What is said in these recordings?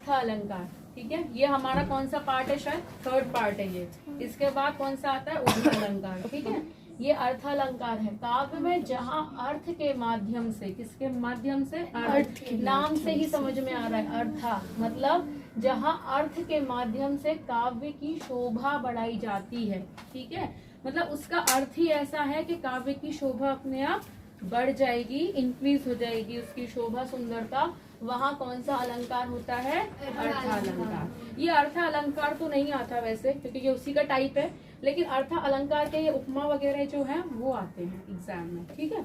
अर्थ अलंकार। ठीक है, ये हमारा कौन सा पार्ट है, शायद थर्ड पार्ट है ये। इसके बाद कौन सा आता है, उपमा अलंकार। ठीक है, ये अर्थ अलंकार है। काव्य में जहाँ अर्थ के माध्यम से, किसके माध्यम से, अर्थ, नाम से ही समझ में आ रहा है, अर्था मतलब जहाँ अर्थ के माध्यम से काव्य की शोभा बढ़ाई जाती है। ठीक है, मतलब उसका अर्थ ही ऐसा है कि काव्य की शोभा अपने आप बढ़ जाएगी, इंक्रीज हो जाएगी उसकी शोभा, सुंदरता। वहाँ कौन सा अलंकार होता है, अर्थ अलंकार। ये अर्थ अलंकार तो नहीं आता वैसे, क्योंकि ये उसी का टाइप है, लेकिन अर्थ अलंकार के ये उपमा वगैरह जो है वो आते हैं एग्जाम में। ठीक है,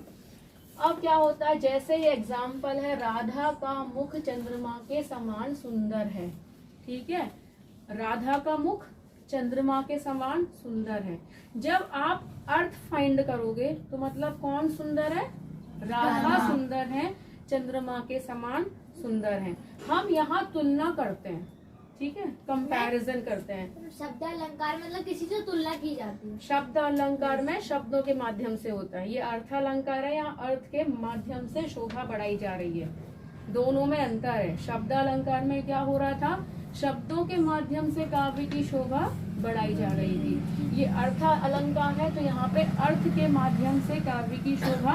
अब क्या होता है, जैसे ये एग्जाम्पल है, राधा का मुख चंद्रमा के समान सुंदर है। ठीक है, राधा का मुख चंद्रमा के समान सुंदर है। जब आप अर्थ फाइंड करोगे तो मतलब कौन सुंदर है, राधा सुंदर है, चंद्रमा के समान सुंदर है। हम यहाँ तुलना करते हैं, ठीक है, कंपैरिजन करते हैं। शब्द अलंकार मतलब किसी से तुलना की जाती है। शब्द अलंकार में शब्दों के माध्यम से होता है, ये अर्थ अलंकार है, यहाँ अर्थ के माध्यम से शोभा बढ़ाई जा रही है। दोनों में अंतर है। शब्द अलंकार में क्या हो रहा था, शब्दों के माध्यम से काव्य की शोभा बढ़ाई जा रही थी। ये अर्थ अलंकार है, तो यहाँ पे अर्थ के माध्यम से काव्य की शोभा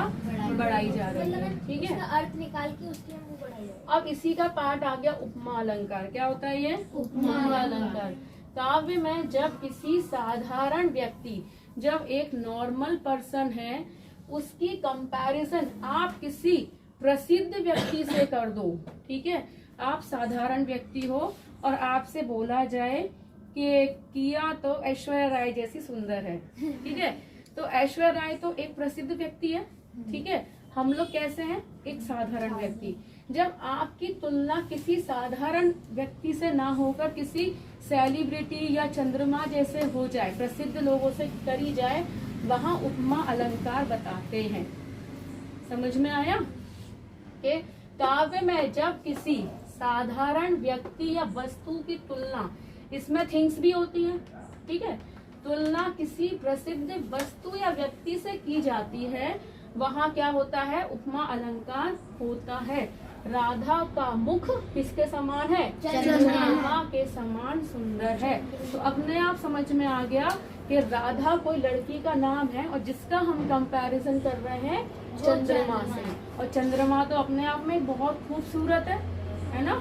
बढ़ाई जा रही है। ठीक है, अर्थ निकाल के उसकी हम बढ़ाई। अब इसी का पार्ट आ गया उपमा अलंकार। क्या होता है ये, उपमा अलंकार। काव्य में जब किसी साधारण व्यक्ति, जब एक नॉर्मल पर्सन है, उसकी कंपैरिजन आप किसी प्रसिद्ध व्यक्ति से कर दो। ठीक है, आप साधारण व्यक्ति हो और आपसे बोला जाए कि किया तो ऐश्वर्या राय जैसी सुंदर है। ठीक है, तो ऐश्वर्या राय तो एक प्रसिद्ध व्यक्ति है। ठीक है, हम लोग कैसे हैं, एक साधारण व्यक्ति। जब आपकी तुलना किसी साधारण व्यक्ति से ना होकर किसी सेलिब्रिटी या चंद्रमा जैसे हो जाए, प्रसिद्ध लोगों से करी जाए, वहाँ उपमा अलंकार बताते हैं। समझ में आया कि काव्य में जब किसी साधारण व्यक्ति या वस्तु की तुलना, इसमें थिंग्स भी होती है। ठीक है, तुलना किसी प्रसिद्ध वस्तु या व्यक्ति से की जाती है, वहाँ क्या होता है, उपमा अलंकार होता है। राधा का मुख किसके समान है, चंद्रमा के समान सुंदर है। तो अपने आप समझ में आ गया कि राधा कोई लड़की का नाम है और जिसका हम कंपैरिजन कर रहे हैं चंद्रमा से। और चंद्रमा तो अपने आप में बहुत खूबसूरत है ना,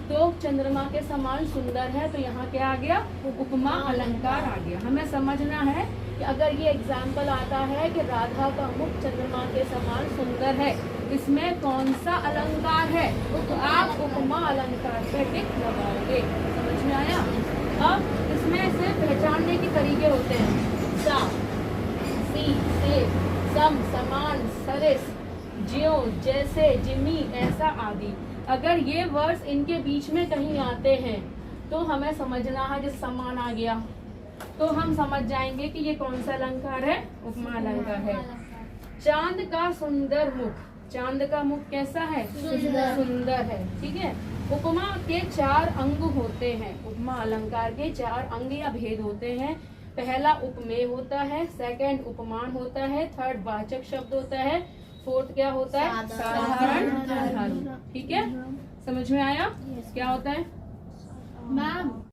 तो चंद्रमा के समान सुंदर है। तो यहाँ क्या आ गया, उपमा अलंकार आ गया। हमें समझना है कि अगर ये एग्जाम्पल आता है कि राधा का मुख चंद्रमा के समान सुंदर है, इसमें कौन सा अलंकार है, तो आप उपमा अलंकार पे टिक लगाओगे। समझ में आया। अब इसमें से पहचानने के तरीके होते हैं, सा, सी, से, सम, समान, सरिस, ज्यों, जैसे, जिमी, ऐसा आदि। अगर ये वर्ड्स इनके बीच में कहीं आते हैं तो हमें समझना है, जैसे समान आ गया तो हम समझ जाएंगे कि ये कौन सा अलंकार है, उपमा अलंकार है। चांद का सुंदर मुख, चांद का मुख कैसा है, सुंदर है। ठीक है, उपमा के 4 अंग होते हैं। उपमा अलंकार के 4 अंग या भेद होते हैं। पहला उपमेय होता है, सेकंड उपमान होता है, थर्ड वाचक शब्द होता है, फोर्थ क्या होता है, साधारण अधारण। ठीक है, समझ में आया क्या होता है मैम।